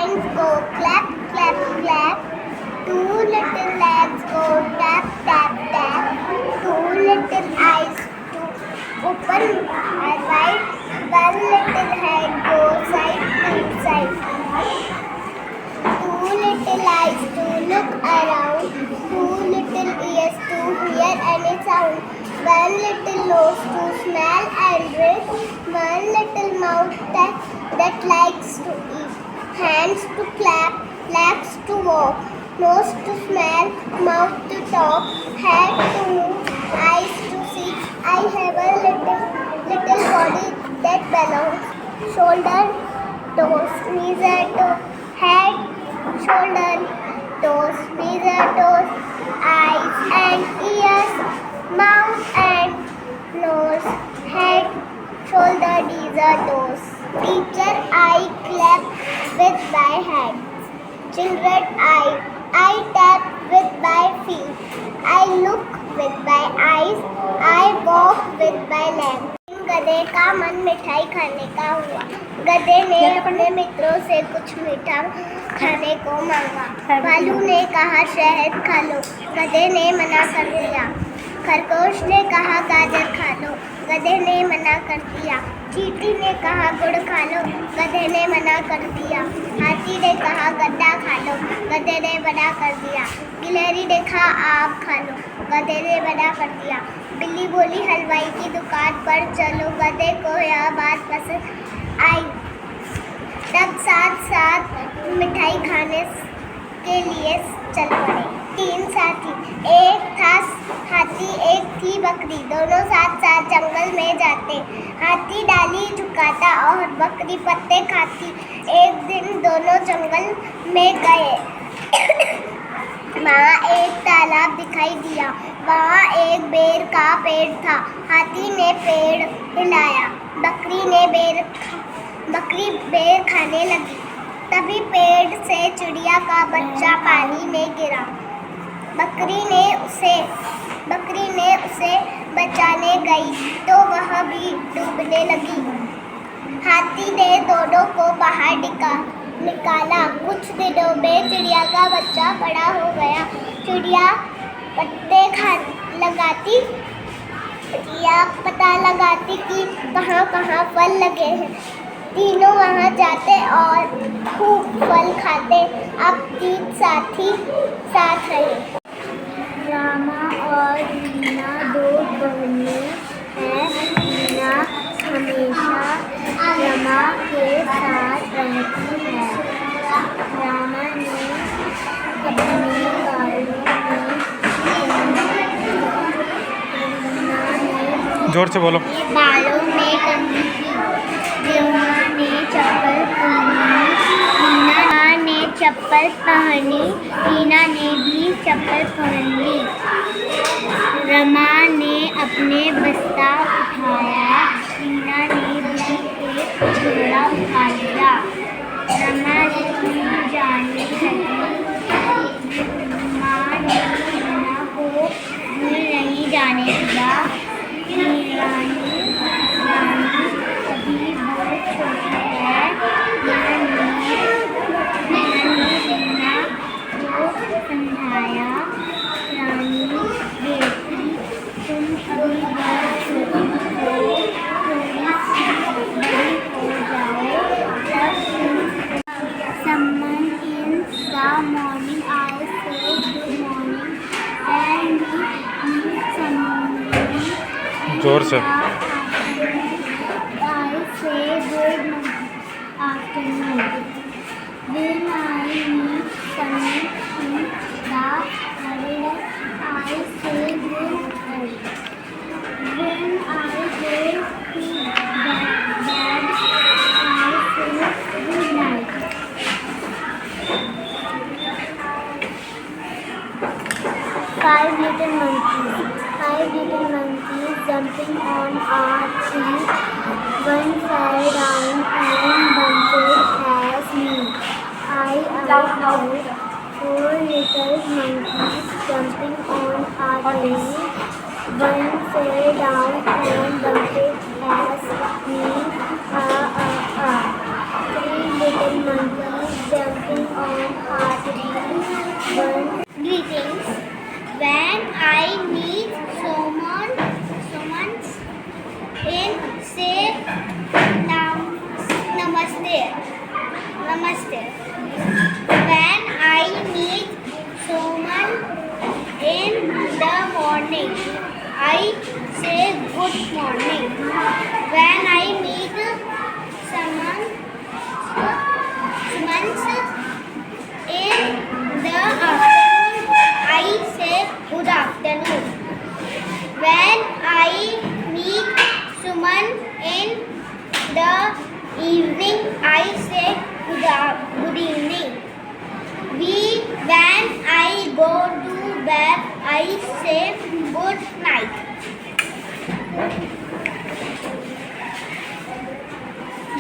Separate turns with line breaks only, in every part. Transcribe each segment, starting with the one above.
hands go clap, clap, clap. Two little legs go tap, tap, tap. Two little eyes to open wide. One little head goes side to side. Two little eyes to look around. Two little ears to hear any sound. One little nose to smell and drink. One little mouth that likes to eat. Hands to clap, legs to walk. Nose to smell, mouth to talk. Head to move, eyes to see. I have a little body that belongs. Shoulder, toes, knees and toes. Head, shoulder, toes, knees and toes. Eyes and ears, mouth and nose. Head, shoulder, knees and toes. Teacher, I clap with my hands. Children, I tap with my feet. I look with my eyes. I walk with my legs. गधे का मन मिठाई खाने का हुआ। गधे ने अपने मित्रों से कुछ मीठा खाने को मांगा। भालू ने कहा शहद खा लो। गधे ने मना कर दिया। खरगोश ने कहा गाजर खा लो। गधे ने मना कर दिया। चींटी ने कहा गुड़ खा लो। गधे ने मना कर दिया। हाथी ने कहा गन्ना खा लो। गधे ने मना कर दिया। गिलहरी ने कहा आम खा लो। गधे ने मना कर दिया। बिल्ली बोली हलवाई की दुकान पर चलो। गधे को यह बात पसंद आई। तब साथ साथ मिठाई खाने के लिए चल पड़े। तीन साथी, एक था हाथी एक थी बकरी। दोनों साथ साथ जंगल में जाते। हाथी डाली झुकाता और बकरी पत्ते खाती। एक दिन दोनों जंगल में गए। वहाँ एक तालाब दिखाई दिया। वहाँ एक बेर का पेड़ था। हाथी ने पेड़ हिलाया। बकरी बेर खाने लगी। तभी पेड़ से चिड़िया का बच्चा पानी में गिरा। बकरी ने उसे बचाने गई तो वह भी डूबने लगी। हाथी ने दोनों को बाहर निकाला। कुछ दिनों में चिड़िया का बच्चा बड़ा हो गया। चिड़िया पता लगाती कि कहाँ फल लगे हैं। तीनों वहाँ जाते और खूब फल खाते। अब तीन साथी साथ रहे। रामा और मीना दो बहनें हैं। मीना हमेशा रमा के साथ रहती है। रामा ने अपने
जोर से बोलो।
बालों में कंघी की। रमा ने चप्पल पहनी। मीना ने चप्पल पहनी। मीना ने भी चप्पल पहन ली। रमा ने अपने बस्ता उठाया। मीना ने भी एक झोला उठा लिया। रमा स्कूल जाने लगी। माँ ने मीना को स्कूल नहीं जाने दिया। मीना अभी बहुत छोटी है। माँ ने मीना को समझाया। रानी बेटी तुम अभी बहुत छोटी हो। थोड़ी सी बड़ी हो जाओ तब तुम। Someone in the morning I say good morning and someone
जोर से।
I say good afternoon. When I meet someone in the morning I say good night. When I go to bed I say good night. Five little monkeys jumping on a tree. One fell down and bumped as me. I heard four little monkeys jumping on a tree. One fell down and bumped as me. Three little monkeys jumped I say good morning. When I meet someone in the afternoon, I say good afternoon. When I meet someone in the evening, I say good evening. When I go to bed, I say good night.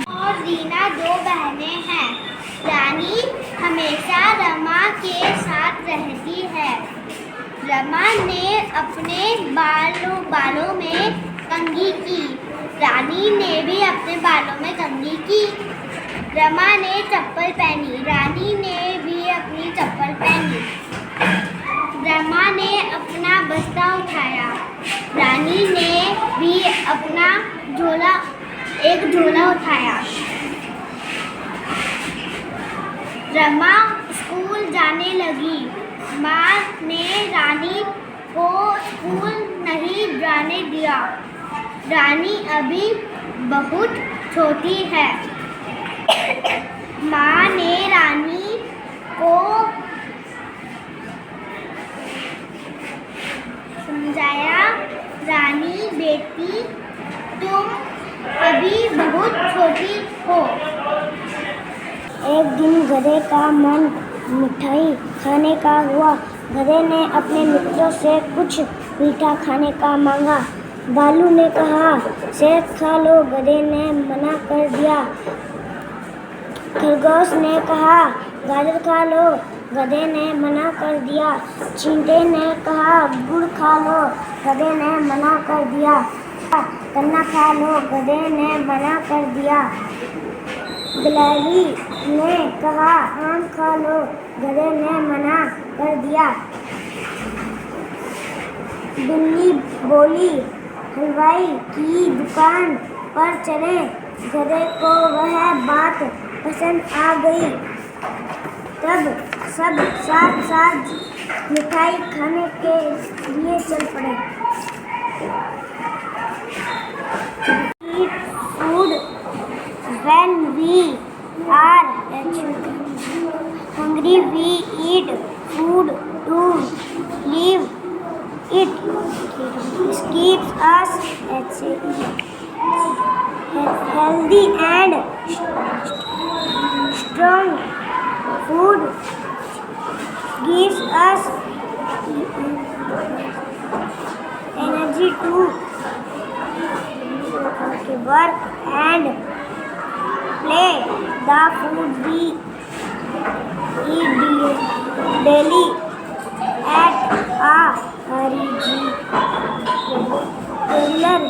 और रीना दो बहनें हैं। रानी हमेशा रमा के साथ रहती है। रमा ने अपने बालों में कंघी की। रानी ने भी अपने बालों में कंघी की। रमा ने चप्पल पहनी। रानी ने भी अपनी चप्पल पहनी। रमा ने अपना बस्ता उठाया। रानी ने भी अपना झोला उठाया। रमा स्कूल जाने लगी। माँ ने रानी को स्कूल नहीं जाने दिया। रानी अभी बहुत छोटी है। माँ ने रानी को समझाया, रानी बेटी तुम अभी बहुत छोटी हो। एक दिन गधे का मन मिठाई खाने का हुआ। गधे ने अपने मित्रों से कुछ मीठा खाने का मांगा। भालू ने कहा, सेब खा लो। गधे ने मना कर दिया। खरगोश ने कहा, गाजर खा लो। गधे ने मना कर दिया। चींटे ने कहा, गुड़ खा लो। गधे ने मना कर दिया। गन्ना खा लो। गधे ने मना कर दिया। बिल्ली ने कहा, आम खा लो। गधे ने मना कर दिया। बिल्ली बोली, हलवाई की दुकान पर चले। गधे को वह बात पसंद आ गई। तब सब साथ साथ मिठाई खाने के लिए चल पड़े। Eat food when we are hungry. We eat food to live. It keeps us healthy and strong. Food gives us energy to work and play. The food we eat daily at a regular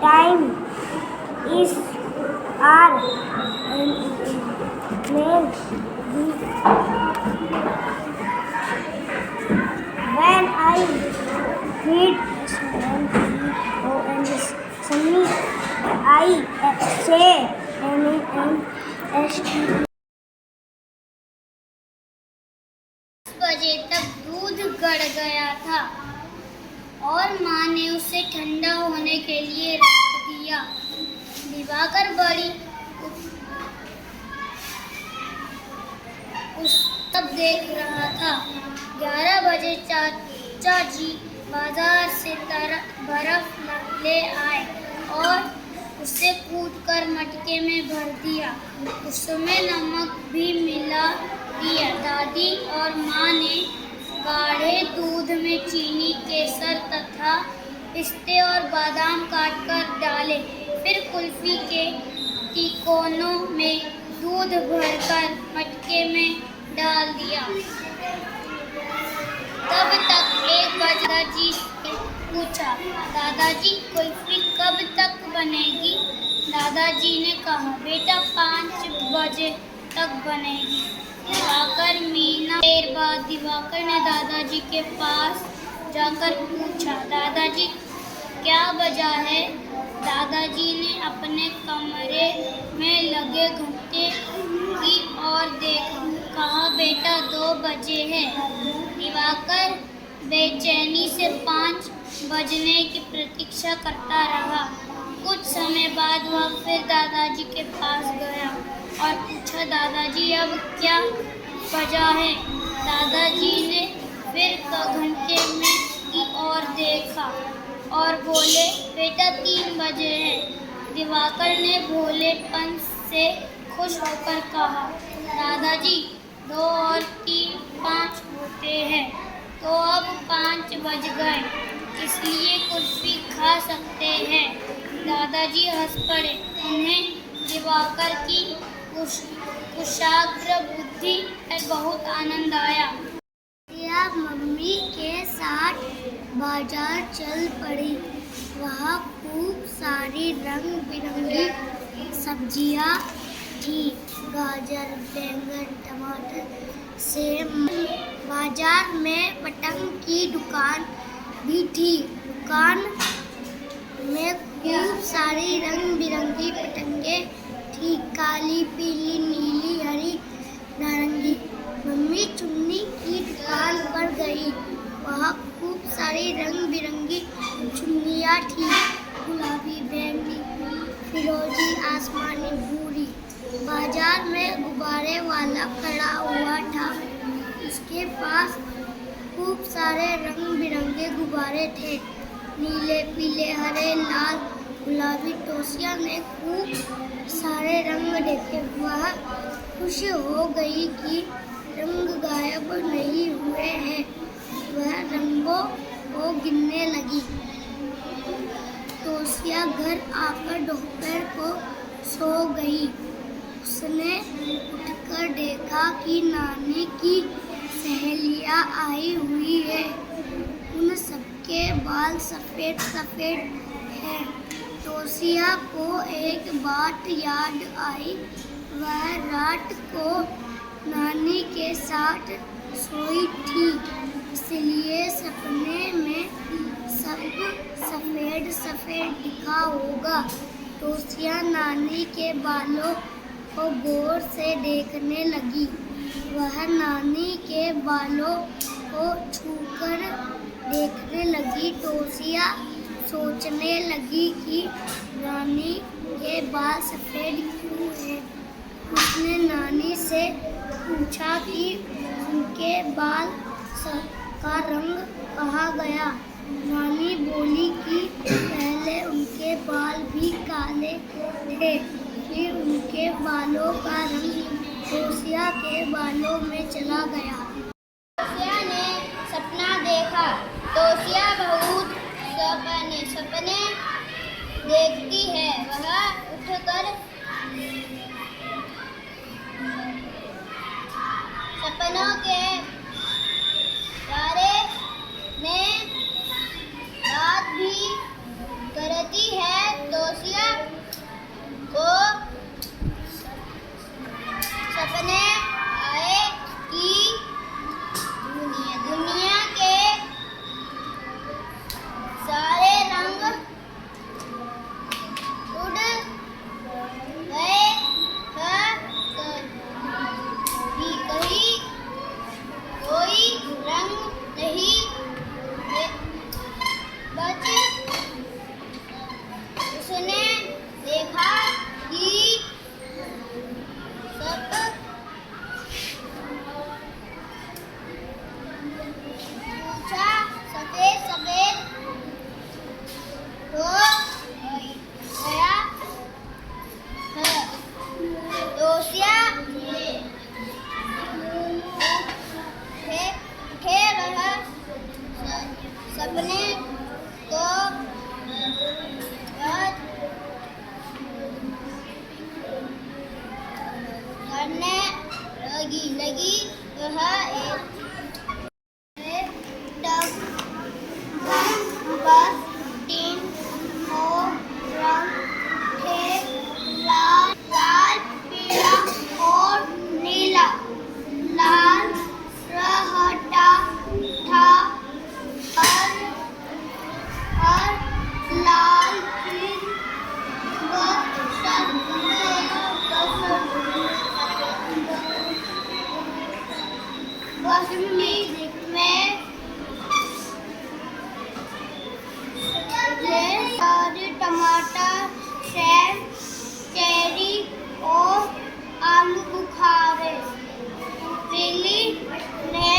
time is our main. When I feed Sunny, I say बजे तक दूध गड़ गया था और माँ ने उसे ठंडा होने के लिए रख दिया। दिवाकर बड़ी तब देख रहा था। 11 बजे चाचा जी बाजार से बर्फ ले आए और उसे कूटकर मटके में भर दिया। उसमें नमक भी मिला दिया। दादी और माँ ने गाढ़े दूध में चीनी, केसर तथा पिस्ते और बादाम काटकर डाले। फिर कुल्फी के तिकोनों में दूध भरकर मटके में डाल दिया। तब तक एक दादाजी से पूछा, दादाजी कुल्फी कब तक बनेगी? दादाजी ने कहा, बेटा 5 बजे तक बनेगी। दिवाकर मीना देर बाद दिवाकर ने दादाजी के पास जाकर पूछा, दादाजी क्या वजह है? दादाजी ने अपने कमरे में लगे घंटे की ओर देखा। कहा, बेटा 2 बजे है। दिवाकर
बेचैनी से 5 बजने की प्रतीक्षा करता रहा। कुछ समय बाद वह फिर दादाजी के पास गया और पूछा, दादाजी अब क्या बजा है? दादाजी ने फिर घंटे में की ओर देखा और बोले, बेटा 3 बजे हैं। दिवाकर ने भोलेपन से खुश होकर कहा, दादाजी 2 और 3 5 होते हैं, तो अब 5 बज गए, इसलिए कुल्फी खा सकते हैं। दादाजी हंस पड़े। उन्हें दिवाकर की कुशाग्र बुद्धि पर बहुत आनंद आया।
या मम्मी के साथ बाजार चल पड़ी। वहाँ खूब सारी रंग बिरंगी सब्जियाँ थी, गाजर, बैंगन, टमाटर, सेब। बाजार में पतंग की दुकान भी थी। दुकान में खूब सारी रंग बिरंगी पतंगे थी, काली, पीली, नीली, हरी, नारंगी। मम्मी चुन्नी की दुकान पर गई। वहाँ खूब सारी रंग बिरंगी चुन्नियाँ थी, गुलाबी, बैंगनी, फिरोजी, आसमानी, भूरी। बाजार में गुब्बारे वाला खड़ा हुआ था। उसके पास खूब सारे रंग बिरंगे गुब्बारे थे, नीले, पीले, हरे, लाल, गुलाबी। तोसिया ने खूब सारे रंग देखे। वह खुश हो गई कि रंग गायब नहीं हुए हैं। वह रंगों को गिनने लगी। तोसिया घर आकर दोपहर को सो गई। उसने उठकर देखा कि नानी की सहेलियाँ आई हुई है। उन सबके बाल सफ़ेद सफ़ेद हैं। तोसिया को एक बात याद आई। वह रात को नानी के साथ सोई थी, इसलिए सपने में सब सफ़ेद सफ़ेद दिखा होगा। तोसिया नानी के बालों को गौर से देखने लगी। वह नानी के बालों को छूकर देखने लगी। तोसिया सोचने लगी कि नानी के बाल सफ़ेद क्यों हैं। उसने नानी से पूछा कि उनके बाल का रंग कहाँ गया। नानी बोली कि पहले उनके बाल भी काले थे, फिर उनके बालों का रंग तोसिया के बालों में चला गया। तोसिया ने सपना देखा। तोसिया बहुत सपने देखती है। वह उठकर सपनों के बारे में बात भी करती है। तोसिया को सपने आए कि दुनिया के सारे रंग उड़ गए हैं, कहीं कोई रंग नहीं थे सारे टमाटर, सेब, चेरी और आलू बुखारे। बिल्ली ने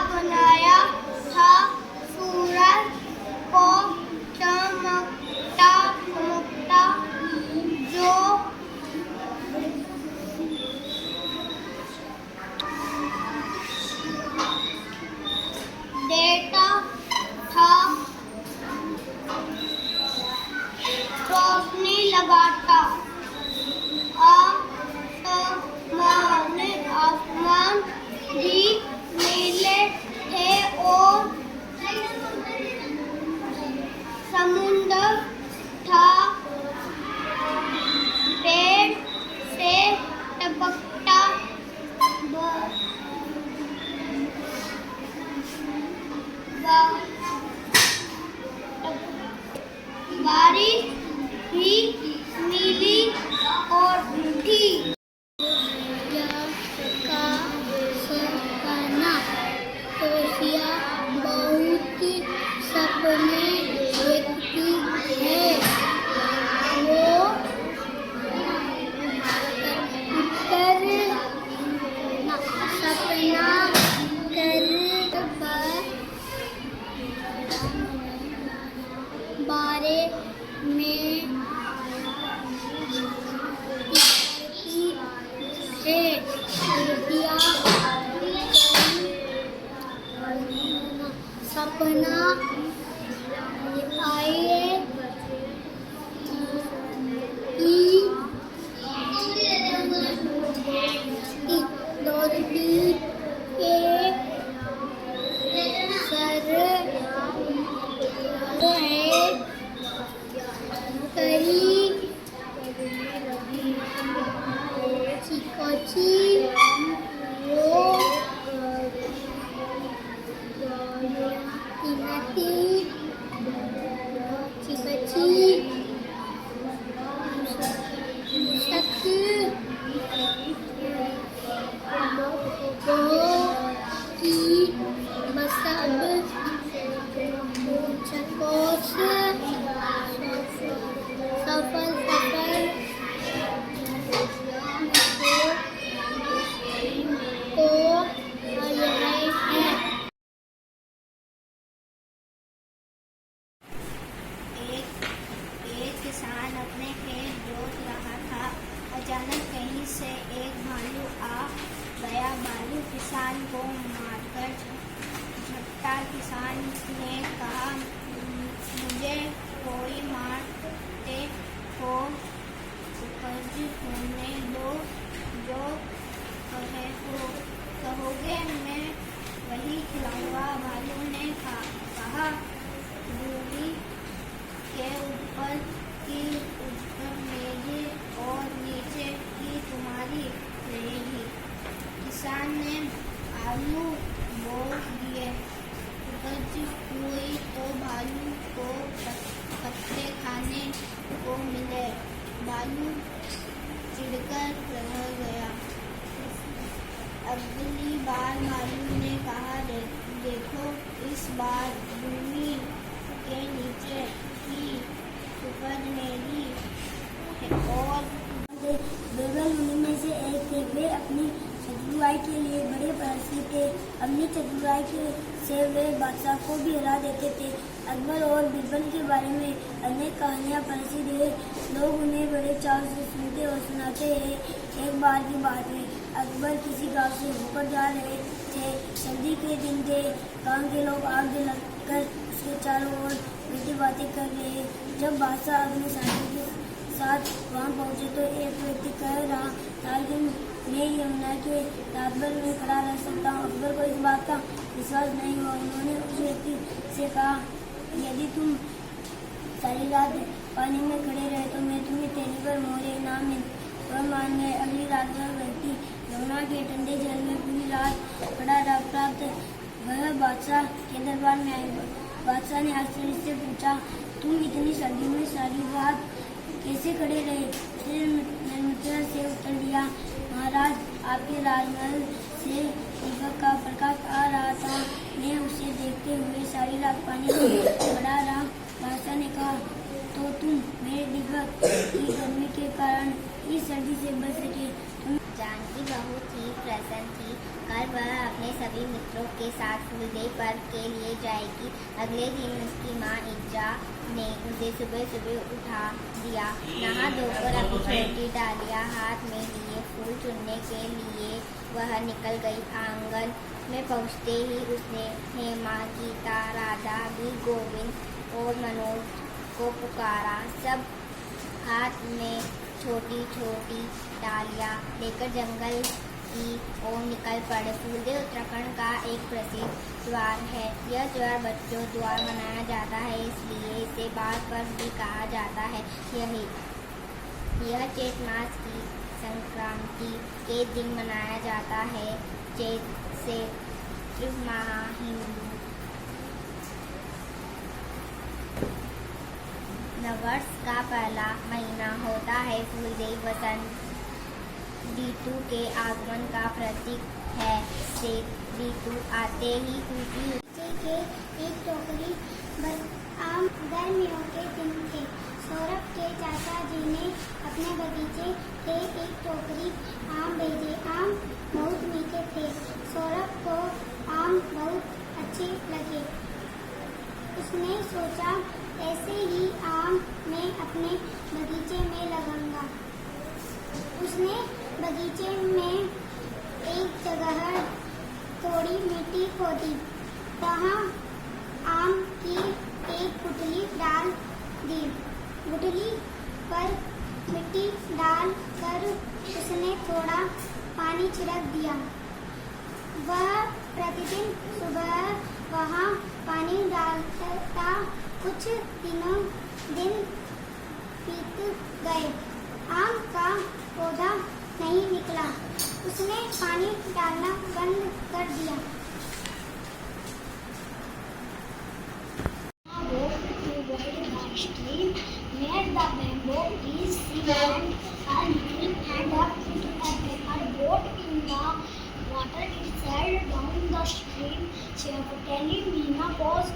बनाया था सूरज को चमकता चमकता जो देता था रोशनी लगाता। आसमान भी नीले थे और समुद्र था पेड़ से टपकता बारिश भी नीली और थी। बहुत सपने देखती है, वो सपना कर बारे में है। सपना आए दोस्ती के सर है करी चिकोची वो तिनती चिकची सक की बसब चकोस सफल सफल को रहे हैं। एक किसान अपने खेत जोत रहा था। अचानक कहीं से एक भालू आ गया। भालू किसान को मारकर झपटा। किसान ने कहा, मुझे कोई मारते हो उपज होने दो, जो कहोगे मैं वही खिलाऊंगा। भालू ने कहा, दूरी के ऊपर की उजर मेरी और नीचे की तुम्हारी रहेगी। किसान ने आलू बो दिए। उपज हुई तो भालू को पत्ते खाने को मिले। भालू चिढ़कर रह गया। अगली बार भालू ने कहा, देखो इस बार भूमि के नीचे की उपज मेरी है। और बिरबल उन्हीं में से एक थे। वे अपनी चतुराई के लिए बड़े प्रसिद्ध थे। अपनी चतुराई से वे बादशाह को भी हरा देते थे। अकबर और बिरबल के बारे में अनेक कहानियाँ प्रसिद्ध है। लोग उन्हें बड़े चाव से सुनते और सुनाते हैं। एक बार की बात है, अकबर किसी गांव से होकर जा रहे थे। सर्दी के दिन थे। गांव के लोग आग जलाकर उसके चारों ओर बैठी बातें कर रहे। जब बादशाह अपने साथी के साथ वहाँ पहुँचे तो एक व्यक्ति कह रहा था कि मैं यमुना के रात भर में खड़ा रह सकता हूँ। अकबर को इस बात का विश्वास नहीं हुआ। उन्होंने उस व्यक्ति से कहा, यदि तुम सारी रात पानी में खड़े रहे तो मैं तुम्हें तेली पर मोहरे इनाम में वह मान गए। अगली रात वह व्यक्ति यमुना के ठंडे जल में पूरी रात खड़ा रहा। प्राप्त वह बादशाह के दरबार में आए। बादशाह ने आश्चर्य से पूछा, तुम इतनी सर्दी में सारी रात कैसे खड़े रहे? उसने निर्ममता से उत्तर दिया, महाराज आपके राजमहल
से दीपक का प्रकाश आ रहा था। मैं उसे देखते हुए सारी रात पानी में पड़ा रहा। बादशाह ने कहा, तो तुम मेरे दीपक की गर्मी के कारण इस सर्दी से बच सके।
जानकी बहुत ही प्रसन्न थी। कल वह अपने सभी मित्रों के साथ फूलदेई पर्व के लिए जाएगी। अगले दिन उसकी माँ इज्जा ने उसे सुबह सुबह उठा दिया। नहा धोकर अपनी छोटी डालियाँ हाथ में लिए फूल चुनने के लिए वह निकल गई। आंगन में पहुँचते ही उसने हेमा, गीता, राधा, वीर गोविंद और मनोज को पुकारा। सब हाथ में छोटी छोटी डालियाँ लेकर जंगल की ओर निकल पड़े। फूलदेई उत्तराखंड का एक प्रसिद्ध त्योहार है। यह त्योहार बच्चों द्वारा मनाया जाता है, इसलिए इसे बाल पर्व भी कहा जाता है। यह चैत मास की संक्रांति के दिन मनाया जाता है। चैत से त्रिमाह हिंदू नववर्ष का पहला महीना होता है। फूलदेई वसंत ऋतु के आगमन का प्रतीक है। से ऋतु आते ही खुशी के एक टोकरी आम गर्मियों के दिन थे। सौरभ के चाचा जी ने अपने बगीचे से एक टोकरी आम भेजे। आम बहुत मीठे थे। सौरभ को आम बहुत अच्छे लगे। उसने सोचा, ऐसे ही आम मैं अपने बगीचे में लगाऊंगा। उसने बगीचे में एक जगह थोड़ी मिट्टी खोदी, वहाँ आम की एक गुठली डाल दी। गुठली पर मिट्टी डाल कर उसने थोड़ा पानी छिड़क दिया। वह प्रतिदिन सुबह वहाँ पानी डालता। कुछ दिन बीत गए, आम का पौधा नहीं निकला। उसने पानी डालना बंद कर दिया। Near the bamboo is seen a needle and a boat in the water. It sailed down the stream. Telling Meena was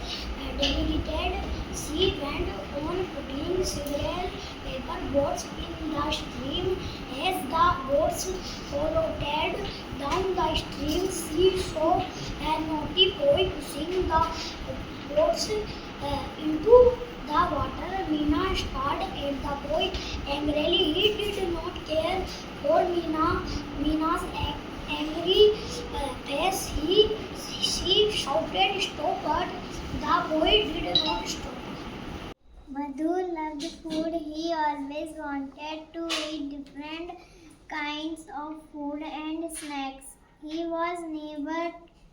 delighted. She went on putting several paper boats in the stream. As the boats floated down the stream, she saw a naughty boy pushing the boats into the water. Meena stared at the boy angrily. He did not care for Meena's angry face. She shouted, "Stop!" but the boy did not stop. Madhu loved food. He always wanted to eat different kinds of food and snacks. He was never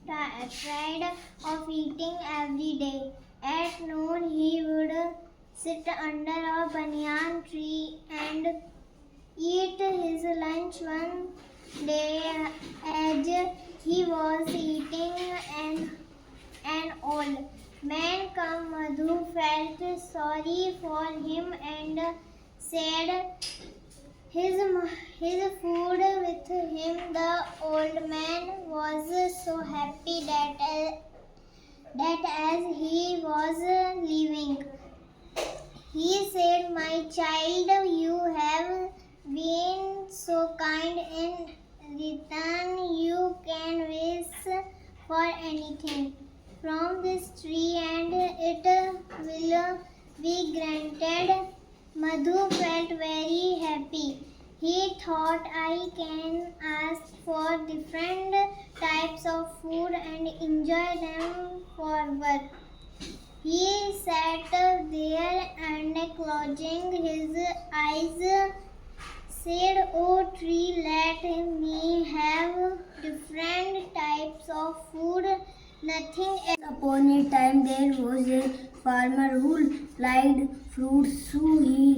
tired of eating every day. At noon, he would sit under a banyan tree and eat his lunch. One day, as he was eating, an old man came. Madhu felt sorry for him and shared his food with him. The old man was so happy that as he was leaving, he said, "My child, you have been so kind. In return, you can wish for anything from this tree and it will be granted." Madhu felt very happy. He thought, "I can ask for different types of food and enjoy them forever." He sat there and closing his eyes said, "Oh tree, let me have different types of food, nothing else." Upon a time there was a farmer who liked fruits, so he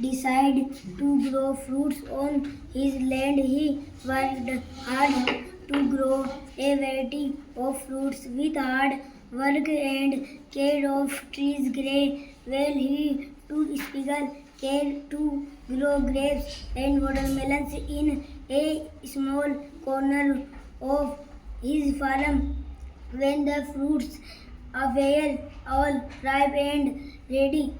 decided to grow fruits on his land. He worked hard to grow a variety of fruits. With hard work and care of trees grow well, he took special care to grow grapes and watermelons in a small corner
of his farm. When the fruits were all ripe and ready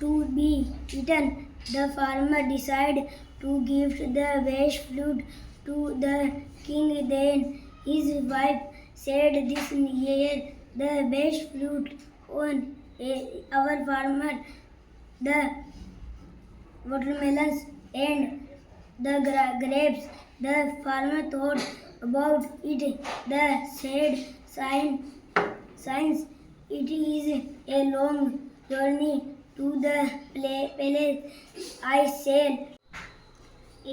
to be eaten, the farmer decided to give the best fruit to the king. Then his wife said, "This year the best fruit on our farmer, the watermelons and the grapes." The farmer thought about it. The said, "Science, it is a long journey to the palace. I shall."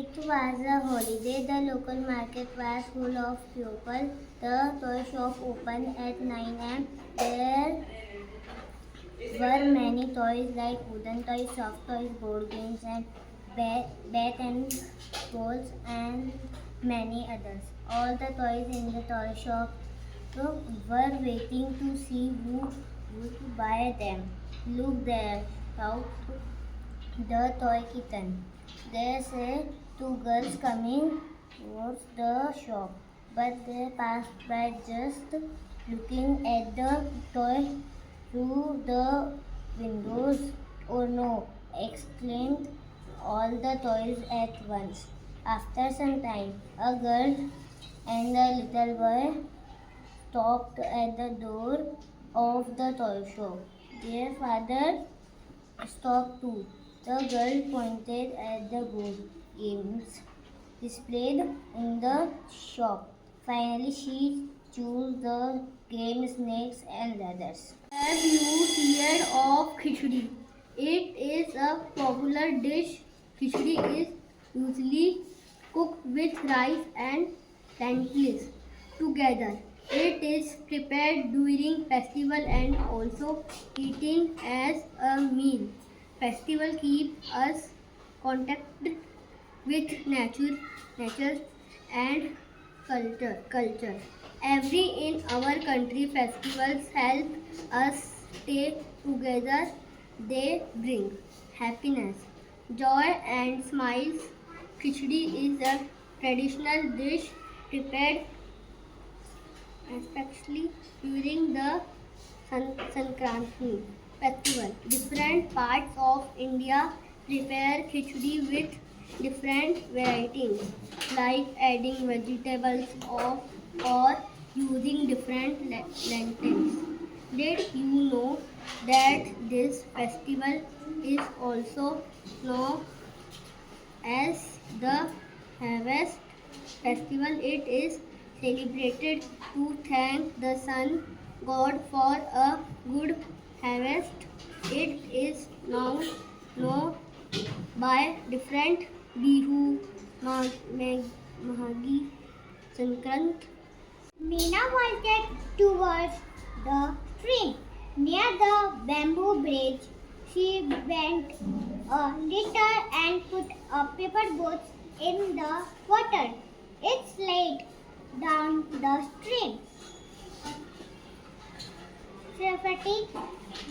It was a holiday. The local market was full of people. The toy shop opened at 9 a.m. There were many toys like wooden toys, soft toys, board games, and bat and balls, and many others. All the toys in the toy shop were waiting to see who would buy them. "Look there," thought the toy kitten. "There's two girls coming towards the shop." But they passed by just looking at the toy through the windows. "Oh no!" exclaimed all the toys at once. After some time, a girl and a little boy stopped at the door of the toy shop. Their father stopped too. The girl pointed at the board games displayed in the shop. Finally, she chose the game Snakes and Ladders. Have you heard of khichdi? It is a popular dish. Khichdi is usually cooked with rice and lentils together. It is prepared during festival and also eaten as a meal. Festival keep us connected with nature and culture. Every in our country, festivals help us stay together. They bring happiness, joy, and smiles. Khichdi is a traditional dish prepared especially during the Sankranti festival. Different parts of India prepare khichdi with different varieties, like adding vegetables or using different lentils. Did you know that this festival is also known as the Harvest Festival? It is celebrated to thank the sun god for a good harvest. It is now known by different Bihu, Mahagi, Sankrant.
Meena walked towards the stream. Near the bamboo bridge, she went a little and put a paper boat in the water. It slid down the stream. Fatigued,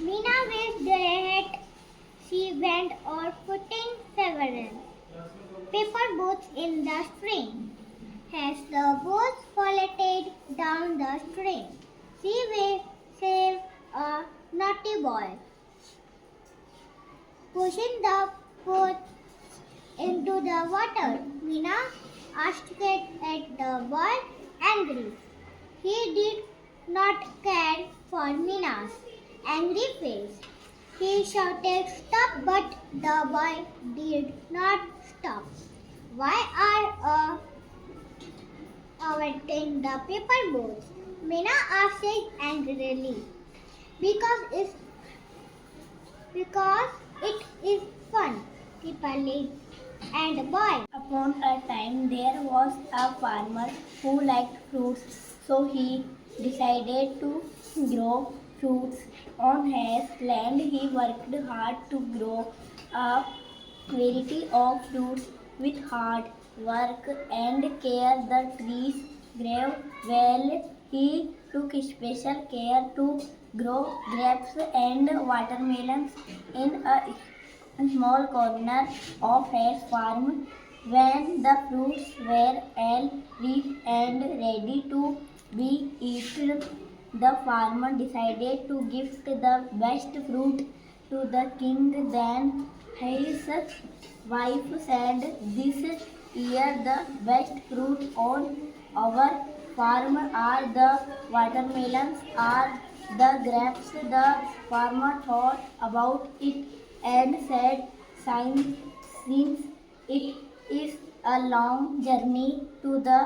Meena wished that she went on putting several paper boats in the stream. As the boats floated down the stream, she saved a naughty boy. Pushing the boat into the water, Meena asked at the boy angry. He did not care for Meena's angry face. He shouted, "Stop!" but the boy did not stop. "Why are avoiding the paper boats?" Meena asked angrily. Because it is fun," replied and boy. Upon a time there was a farmer who liked fruits, so he decided to grow fruits on his land. He worked hard to grow a variety of fruits. With hard work and care, the trees grew well. He took special care to grow grapes and watermelons in a small corner of his farm.
When the fruits were all ripe and ready to be eaten, the farmer decided to gift the best fruit to the king. Then his wife said, "This year the best fruit on our farm are the watermelons, are the grapes." The farmer thought about it and said, "Since it is a long journey to the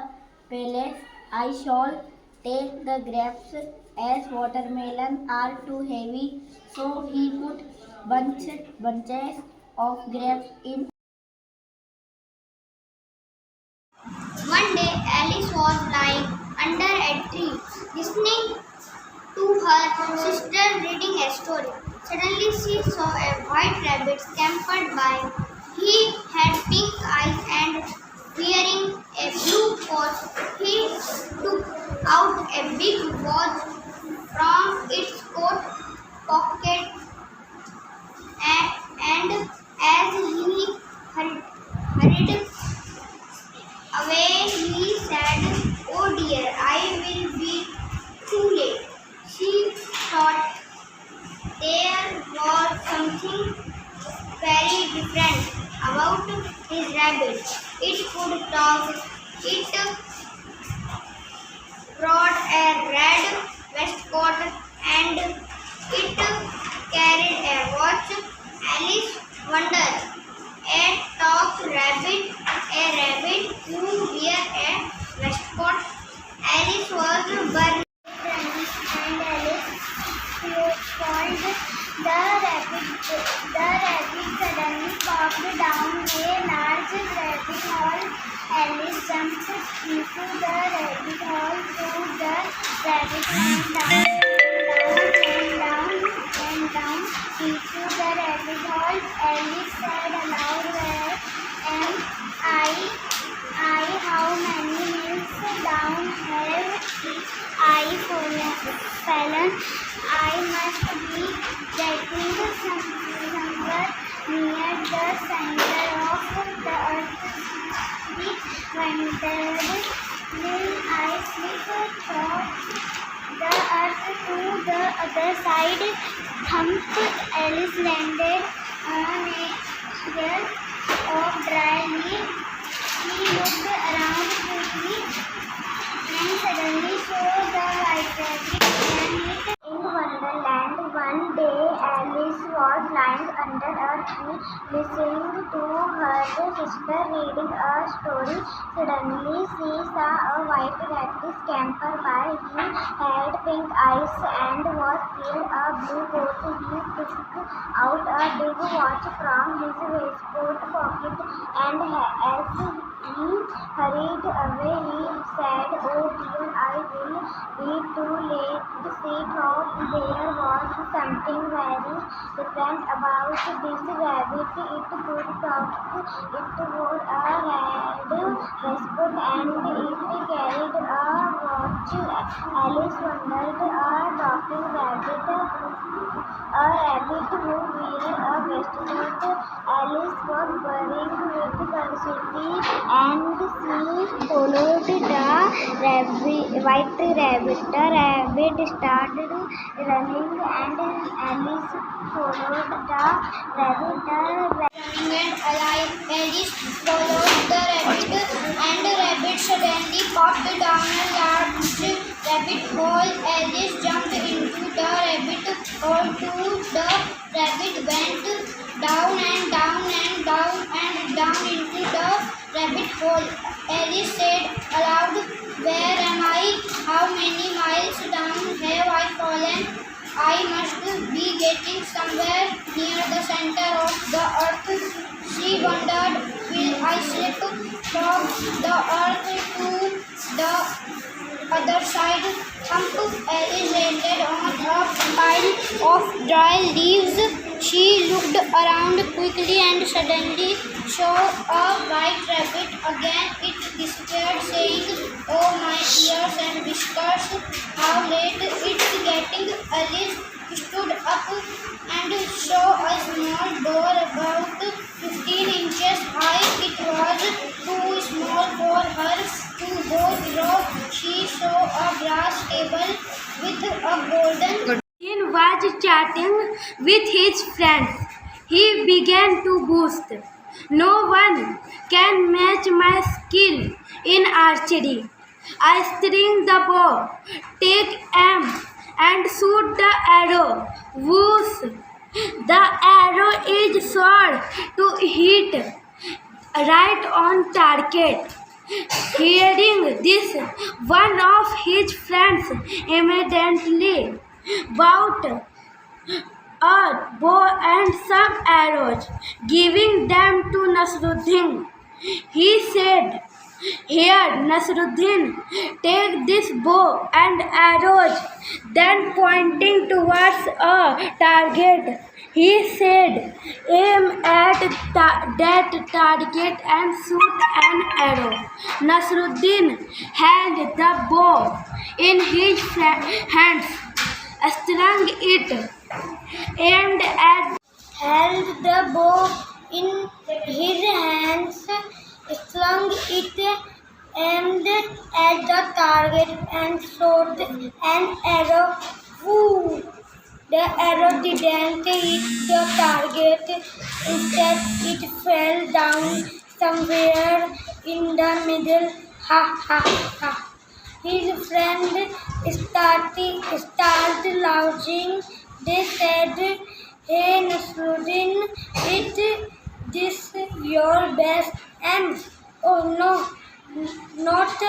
palace, I shall take the grapes, as watermelons are too heavy." So he put bunches of grapes in.
One day, Alice was lying under a tree, listening to her sister reading a story. Suddenly, she saw a white rabbit scampered by. He had pink eyes and wearing a blue coat. He took out a big watch from its coat pocket and as he hurried away, he said, "Oh dear, I will be too late." She thought there was something very different about his rabbit. It could talk. It wore a red waistcoat and it carried a watch. Alice wondered, a talk rabbit, a rabbit who wear a waistcoat. Alice was burned and Alice called the rabbit. The rabbit suddenly popped down a large rabbit hole. Alice jumped into the rabbit hole. So the rabbit went down and down into the rabbit hole. Alice said aloud, "Where am I? How many miles down have I fallen? I must be getting somewhere near the center of the earth." She wondered, will I slip through the earth to the other side? Thump! Alice landed on a hill of dry leaves. She looked around quickly and suddenly saw the white rabbit and it. In Wonderland, one day Alice was lying under a tree listening to her sister reading a story. Suddenly she saw a white rabbit scamper by. He had pink eyes and was wearing a blue coat. He took out a big watch from his waistcoat pocket and as he hurried away, he said, "Oh dear, I will be too late." She thought there was something very different about this rabbit. It could talk. It wore a red waistcoat and it carried a watch. Alice wondered, a talking rabbit, a rabbit who wears a waistcoat. Alice was burning with curiosity and she followed the white rabbit. The rabbit started running and Alice followed the rabbit. Running and Alice followed the rabbit and the rabbit suddenly popped down a large rabbit hole. Alice jumped into the rabbit hole too. The rabbit went down and down and down and down into the rabbit hole. Alice said aloud, "Where am I? How many miles down have I fallen? I must be getting somewhere near the center of the earth." She wondered, will I slip from the earth to the other side? Thump! Alice landed on a pile of dry leaves. She looked around quickly and suddenly saw a white rabbit again. It disappeared, saying, "Oh my ears and whiskers, how late it's getting." Alice stood up and saw a small door about 15 inches high. It was
too small for her to go through. She saw a brass table with a golden.
He was chatting with his friends. He began to boast. No one can match my skill in archery. I string the bow, take aim, and shoot the arrow. Whoosh! The arrow is sure to hit right on target. Hearing this, one of his friends immediately bought a bow and some arrows, giving them to Nasruddin. He said, "Here, Nasruddin, take this bow and arrows." Then, pointing towards a target, he said, "Aim at that target and shoot an arrow." Nasruddin held the bow in his hands, strung it, aimed at, held the bow in his hands, slung it, aimed at the target, and shot an arrow. Woo! The arrow didn't hit the target. Instead, it fell down somewhere in the middle. Ha ha ha! His friend started laughing. They said, "Hey Nasruddin, is this your best aim?" "Oh no, not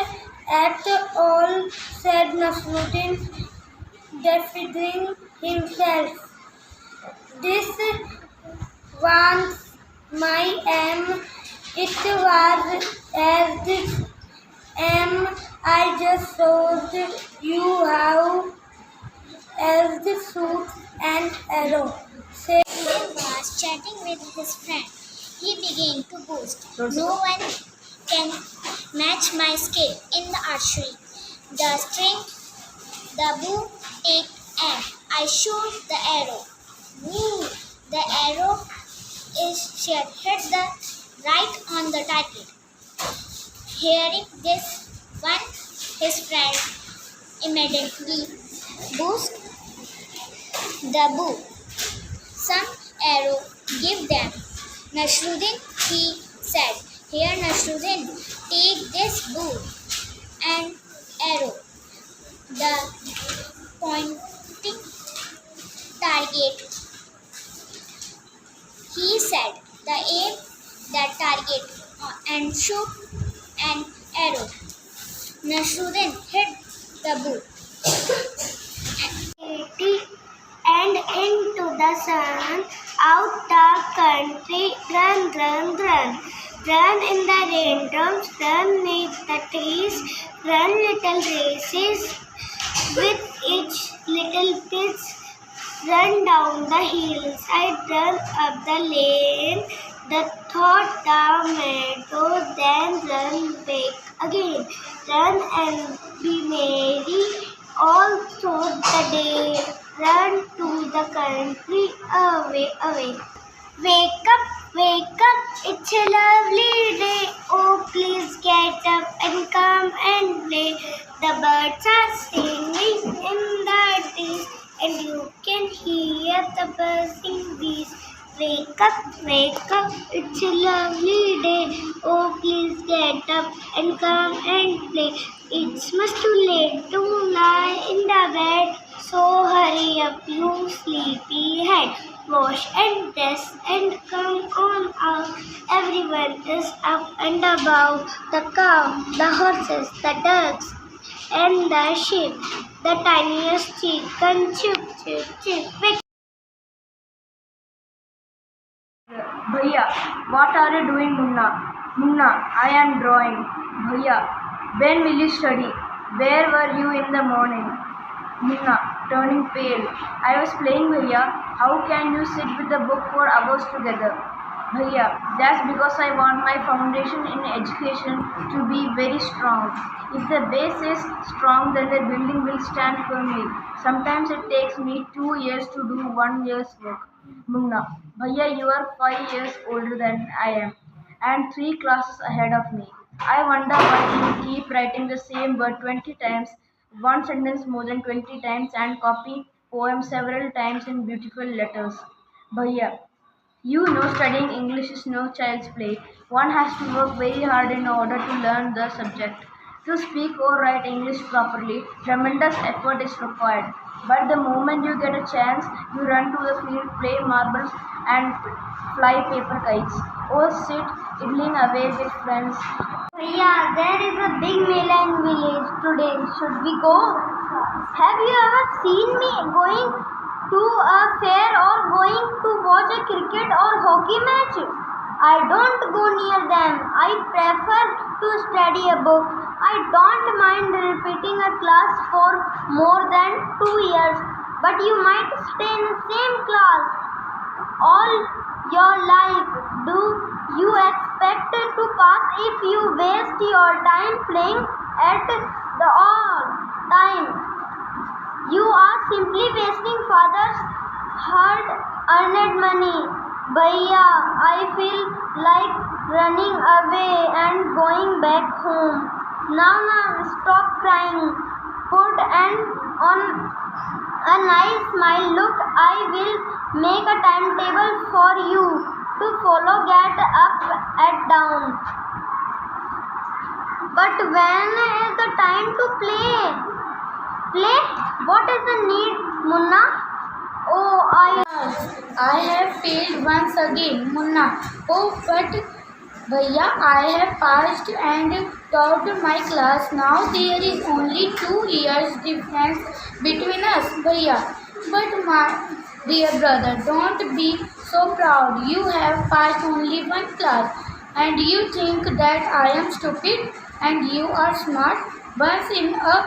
at all," said Nasruddin, defending himself. "This was my aim. It was as I just showed you how as the shoot and arrow."
Was chatting with his friend. He began to boast. No one can match my skill in the archery. The string, the bow, take aim. I shoot the arrow. Woo! The arrow is hit the right on the target. Hearing this, one his friend immediately boosted the bow. Some arrow give them. Nasruddin, he said, "Here, Nasruddin, take this bow and arrow." The pointing target, he said, "The aim that target and shoot an arrow." Nasruddin hit the bow and into the sun, out the country. Run, run, run. Run in the raindrops, run neath the trees, run little races with each little pitch. Run down the hillside, run up the lane, the thought the meadow, then run back again. Run and be merry all through the day. Run to the country, away, away. Wake up, it's a lovely day. Oh, please get up and come and play. The birds are singing in the trees, and you can hear the buzzing bees. Wake up, it's a lovely day. Oh, please get up and come and play. It's much too late to lie in the bed, so hurry up, you sleepy head. Wash and dress and come on out. Everyone is up and about. The cow, the horses, the ducks, and the sheep. The tiniest chicken, chip, chip, chip.
Bhaiya, what are you doing, Munna? Munna, I am drawing. Bhaiya, when will you study? Where were you in the morning? Munna, turning pale. I was playing, Bhaiya. How can you sit with a book for hours together? Bhaiya, that's because I want my foundation in education to be very strong. If the base is strong, then the building will stand firmly. Sometimes it takes me 2 years to do 1 year's work. Munna, Bhaiya, you are 5 years older than I am.
and 3 classes ahead of me. I wonder why you keep writing the same word 20 times, one sentence more than 20 times, and copy poems several times in beautiful letters. Bhaiya, you know studying English is no child's play. One has to work very hard in order to learn the subject. To speak or write English properly, tremendous effort is required. But the moment you get a chance, you run to the field, play marbles, and fly paper kites, or sit idling away with friends.
Yeah, there is a big Mela in village today. Should we go? Have you ever seen me going to a fair or going to watch a cricket or hockey match? I don't go near them. I prefer to study a book. I don't mind repeating a class for more than 2 years, but you might stay in the same class all your life. Do you expect to pass if you waste your time playing at the all time? You are simply wasting father's hard earned money. Bhaiya, I feel like running away and going back home. Now, stop crying. Put on a nice smile. Look, I will make a timetable for you to follow. Get up and down. But when is the time to play? Play? What is the need, Munna? Oh,
I have failed once again, Munna. Oh, but Bhaiya, I have passed and taught my class. Now there is only 2 years difference between us, Bhaiya. But my dear brother, don't be so proud. You have passed only one class, and you think that I am stupid and you are smart. Once in a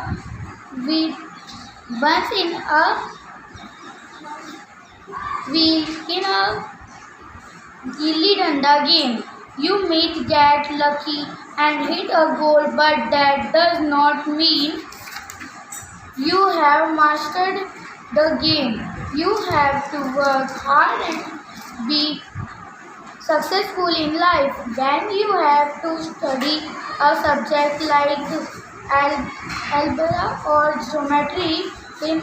gilli danda game, you may get lucky and hit a goal, but that does not mean you have mastered the game. You have to work hard and be successful in life. Then you have to study a subject like algebra or geometry in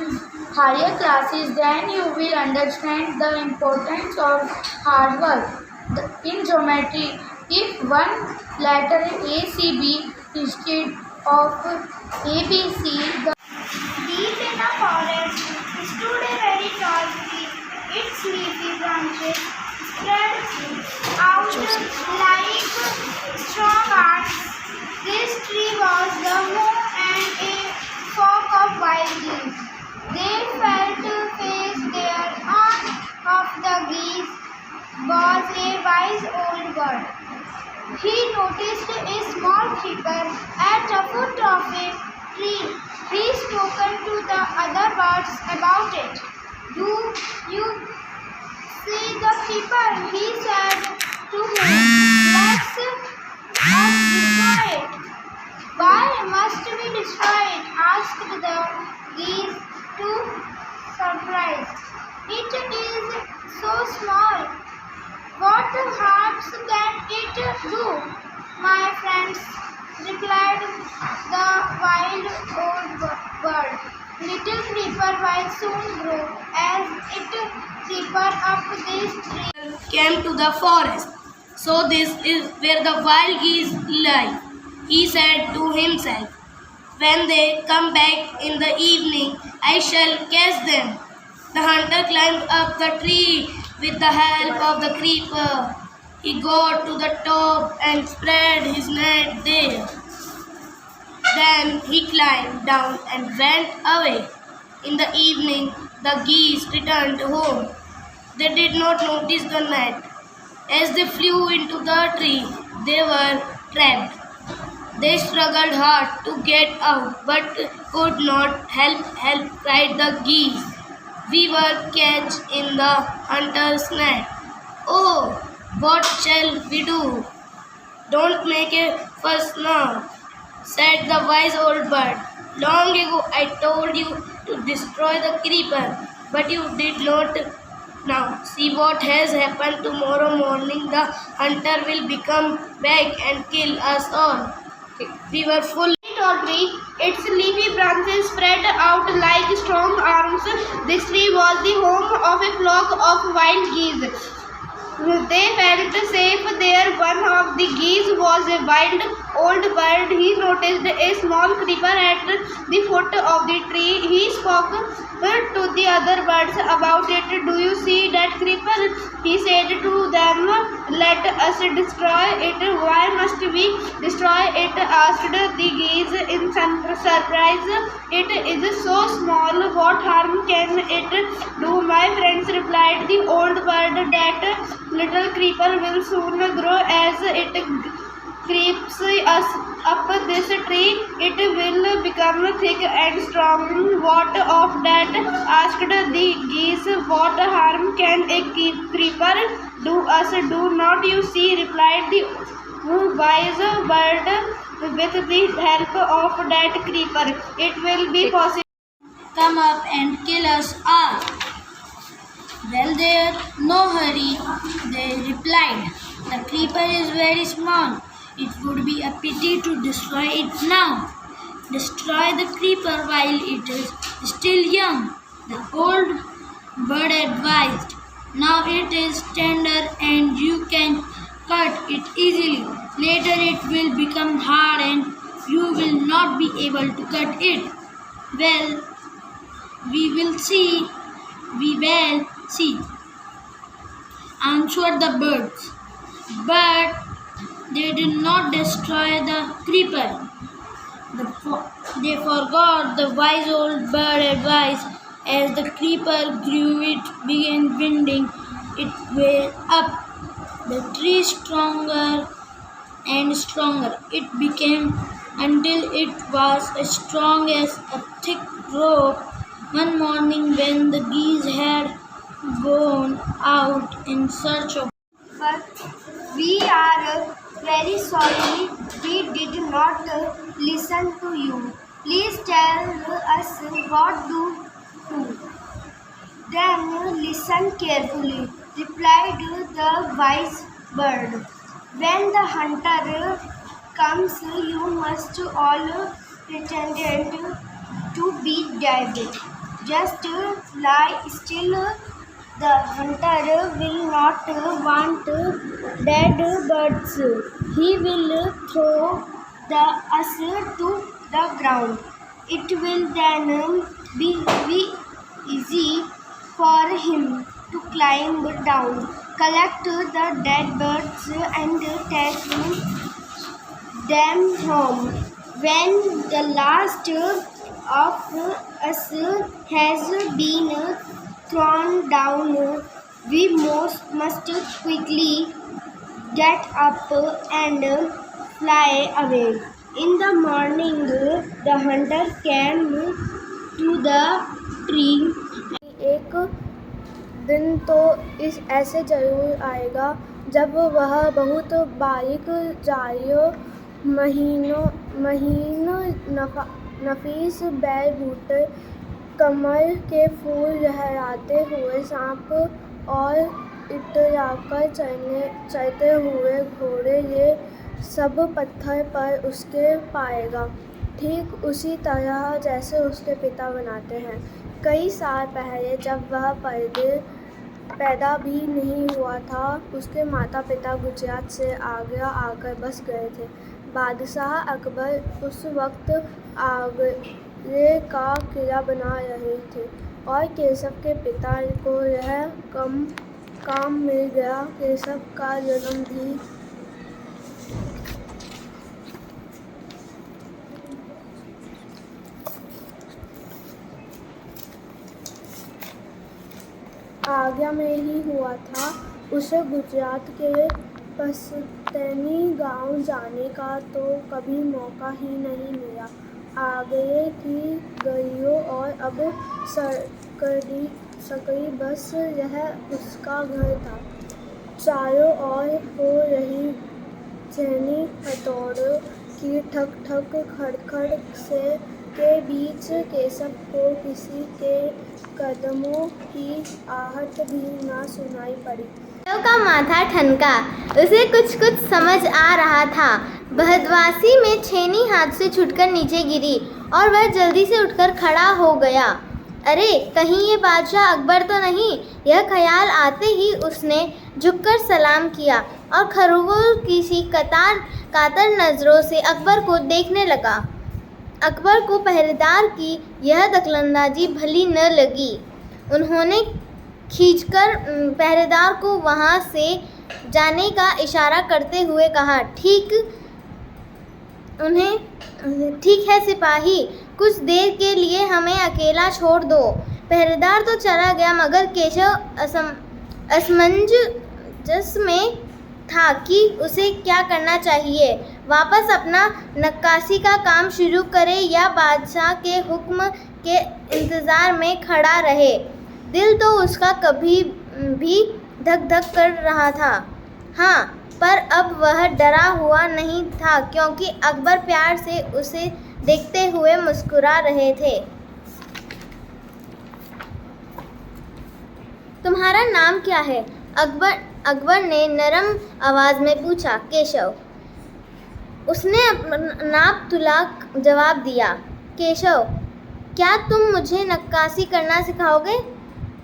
higher classes. Then you will understand the importance of hard work. In geometry, if one letter ACB instead of ABC, the
deep in the forest stood a very tall tree. Its leafy branches spread out like strong arms. This tree was the home and a flock of wild geese. They felt face there. On of the geese was a wise old bird. He noticed a small creeper at the foot of a tree. He spoken to the other birds about it. Do you see the creeper? He said to him. Let's destroy it. Why must we destroy it? Asked the geese too surprised. It is so small. What harms can it do? My friends, replied the wild old bird. Little creeper will soon grow as it creeper up this tree.
Came to the forest. So this is where the wild geese lie. He said to himself, when they come back in the evening, I shall catch them. The hunter climbed up the tree with the help of the creeper. He got to the top and spread his net there. Then he climbed down and went away. In the evening, the geese returned home. They did not notice the net. As they flew into the tree, they were trapped. They struggled hard to get out, but could not help, cried the geese. We were caged in the hunter's net. Oh, what shall we do? Don't make a fuss now, said the wise old bird. Long ago I told you to destroy the creeper, but you did not Now, see what has happened. Tomorrow morning, the hunter will become back and kill us all. We were full.
Tall tree, its leafy branches spread out like strong arms. This tree was the home of a flock of wild geese. They felt safe there. One of the geese was a wild old bird. He noticed a small creeper at the foot of the tree. He spoke to the other birds about it. Do you see that creeper? He said to them, let us destroy it. Why must we destroy it? Asked the geese in surprise. It is so small. What harm can it do? My friends, replied the old bird, that little creeper will soon grow as it creeps us up this tree. It will become thick and strong. What of that? Asked the geese. What harm can a creeper do us? Do not you see? Replied the wise bird. With the help of that creeper, it will be possible.
Come up and kill us all. Well, there, no hurry, they replied. The creeper is very small. It would be a pity to destroy it now. Destroy the creeper while it is still young, the old bird advised. Now it is tender and you can cut it easily. Later it will become hard and you will not be able to cut it. Well, we will see. We will see, answered the birds. But they did not destroy the creeper. They forgot the wise old bird advice. As the creeper grew, it began winding its way up the tree stronger and stronger. It became until it was as strong as a thick rope. One morning, when the geese had gone out in search of,
But we are very sorry we did not listen to you. Please tell us what to do. Then listen carefully, replied the wise bird. When the hunter comes, you must all pretend to be dead. Just lie still. The hunter will not want dead birds. He will throw us to the ground. It will then be easy for him to climb down, collect the dead birds and take them home. When the last of us has been thrown down, we must quickly get up and fly away. In the morning, the hunter came to the tree.
एक दिन तो इस ऐसे ज़रूर आएगा जब वह बहुत बारीक जाड़ियों महीन नफीस बैल बूटे, कमल के फूल लहराते हुए सांप और इतराकर चलते हुए घोड़े, ये सब पत्थर पर उसके पाएगा, ठीक उसी तरह जैसे उसके पिता बनाते हैं। कई साल पहले जब वह पैदा भी नहीं हुआ था, उसके माता पिता गुजरात से आगरा आकर बस गए थे। बादशाह अकबर उस वक्त आगरे का किला बना रहे थे और केशव के पिता को यह काम मिल गया। केशव का जन्म भी आगरा में ही हुआ था। उसे गुजरात के पश्तैनी गांव जाने का तो कभी मौका ही नहीं मिला। आगरे की गलियों और अब सकरी बस यह उसका घर था। चारों ओर हो रही चैनी हथौड़ों की ठक ठक खड़खड़ से
के बीच केशव को किसी के कदमों की आहट भी न सुनाई पड़ी।
केशव का माथा ठनका। उसे कुछ कुछ समझ आ रहा था। बहदवासी में छेनी हाथ से छूटकर नीचे गिरी और वह जल्दी से उठकर खड़ा हो गया। अरे, कहीं ये बादशाह अकबर तो नहीं? यह ख्याल आते ही उसने झुककर सलाम किया और खरगोश की सी कातर नज़रों से अकबर को देखने लगा। अकबर को पहरेदार की यह दखलंदाजी भली न लगी। उन्होंने खींचकर पहरेदार को वहाँ से जाने का इशारा करते हुए कहा, ठीक है सिपाही, कुछ देर के लिए हमें अकेला छोड़ दो। पहरेदार तो चला गया, मगर केशव असमंजस में था कि उसे क्या करना चाहिए। वापस अपना नक्काशी का काम शुरू करे या बादशाह के हुक्म के इंतज़ार में खड़ा रहे। दिल तो उसका कभी भी धक धक कर रहा था। हाँ, पर अब वह डरा हुआ नहीं था, क्योंकि अकबर प्यार से उसे देखते हुए मुस्कुरा रहे थे। तुम्हारा नाम क्या है? अकबर ने नरम आवाज़ में पूछा। केशव, उसने नाप तुलाक जवाब दिया। केशव, क्या तुम मुझे नक्काशी करना सिखाओगे?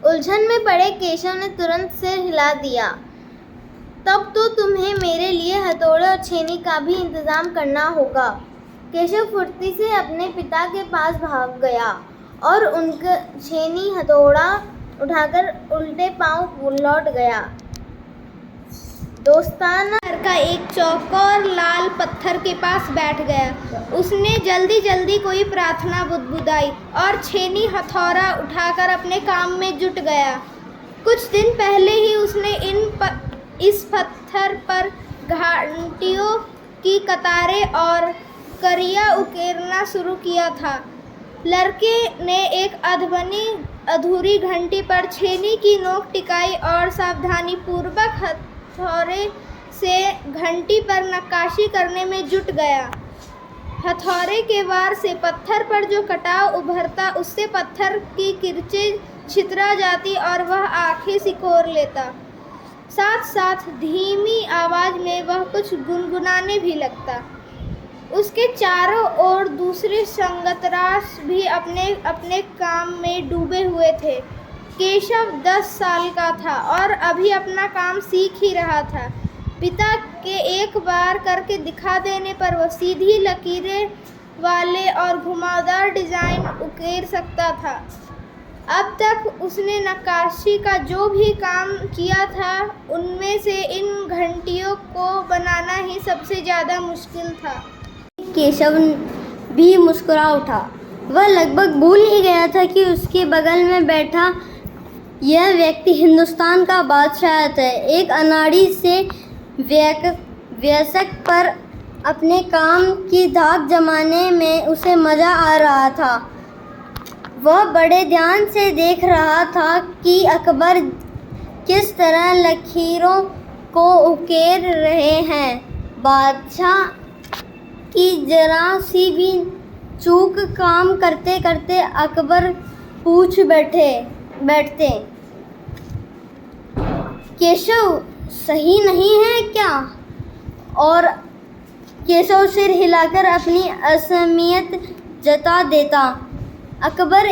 उलझन में पड़े केशव ने तुरंत सिर हिला दिया। तब तो तुम्हें मेरे लिए हथौड़े और छेनी का भी इंतज़ाम करना होगा। केशव फुर्ती से अपने पिता के पास भाग गया और उनका छेनी हथौड़ा उठाकर उल्टे पांव लौट गया। दोस्ताना का एक चौकोर लाल पत्थर के पास बैठ गया। उसने जल्दी जल्दी कोई प्रार्थना बुदबुदाई और छेनी हथौड़ा उठाकर अपने काम में जुट गया। कुछ दिन पहले ही उसने इस पत्थर पर घंटियों की कतारें और करिया उकेरना शुरू किया था। लड़के ने एक अधूरी घंटी पर छेनी की नोक टिकाई और सावधानीपूर्वक हथौड़े से घंटी पर नक्काशी करने में जुट गया। हथौड़े के वार से पत्थर पर जो कटाव उभरता, उससे पत्थर की किरचें छितरा जाती और वह आंखें सिकोड़ लेता। साथ साथ धीमी आवाज़ में वह कुछ गुनगुनाने भी लगता। उसके चारों ओर दूसरे संगतराश भी अपने अपने काम में डूबे हुए थे। केशव 10 साल का था और अभी अपना काम सीख ही रहा था। पिता के एक बार करके दिखा देने पर वह सीधी लकीरें वाले और घुमावदार डिज़ाइन उकेर सकता था। अब तक उसने नक्काशी का जो भी काम किया था, उनमें से इन घंटियों को बनाना ही सबसे ज़्यादा मुश्किल था।
केशव भी मुस्कुरा उठा। वह लगभग भूल ही गया था कि उसके बगल में बैठा यह व्यक्ति हिंदुस्तान का बादशाह है। एक अनाड़ी से वयस्क पर अपने काम की धाक जमाने में उसे मज़ा आ रहा था। वह बड़े ध्यान से देख रहा था कि अकबर किस तरह लकीरों को उकेर रहे हैं। बादशाह की जरा सी भी चूक काम करते करते अकबर पूछ बैठते, केशव सही नहीं है क्या? और केशव सिर हिलाकर अपनी असहमियत जता देता। अकबर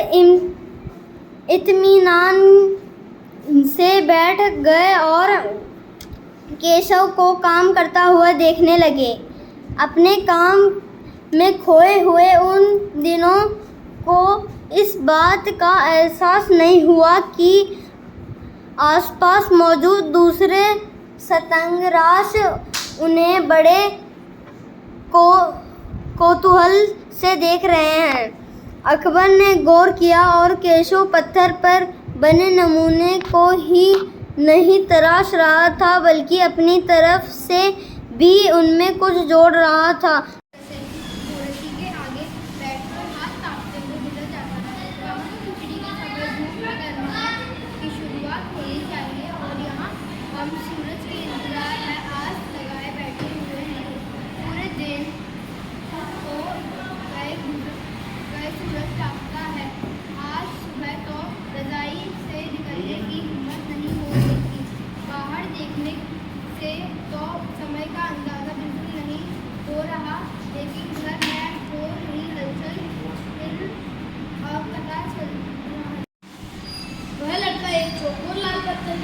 इत्मीनान से बैठ गए और केशव को काम करता हुआ देखने लगे। अपने काम में खोए हुए उन दिनों को इस बात का एहसास नहीं हुआ कि आसपास मौजूद दूसरे सतंगराश उन्हें बड़े कौतूहल से देख रहे हैं। अकबर ने गौर किया और केशव पत्थर पर बने नमूने को ही नहीं तराश रहा था, बल्कि अपनी तरफ से भी उनमें कुछ जोड़ रहा था।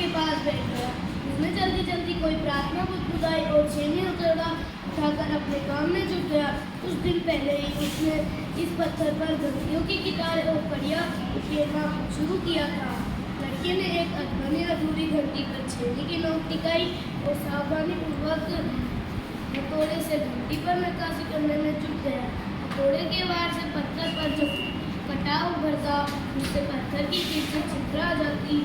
के पास बैठ गया। उसने जल्दी जल्दी कोई प्रार्थना बुदबुदाई और छेनी हथौड़ा उठाकर अपने काम में जुट गया। कुछ दिन पहले ही उसने इस पत्थर पर घंटियों की गिटार और कड़ियाँ उकेरना शुरू किया था। लड़के ने एक अधूरी अधूरी घंटी पर छेनी की नोक टिकाई और सावधानीपूर्वक हथौड़े से घंटी पर नक्काशी करने में जुट गया। हथौड़े के वार से पत्थर पर जब कटाव उभरता, उससे पत्थर की कील से छिद्र आ जाती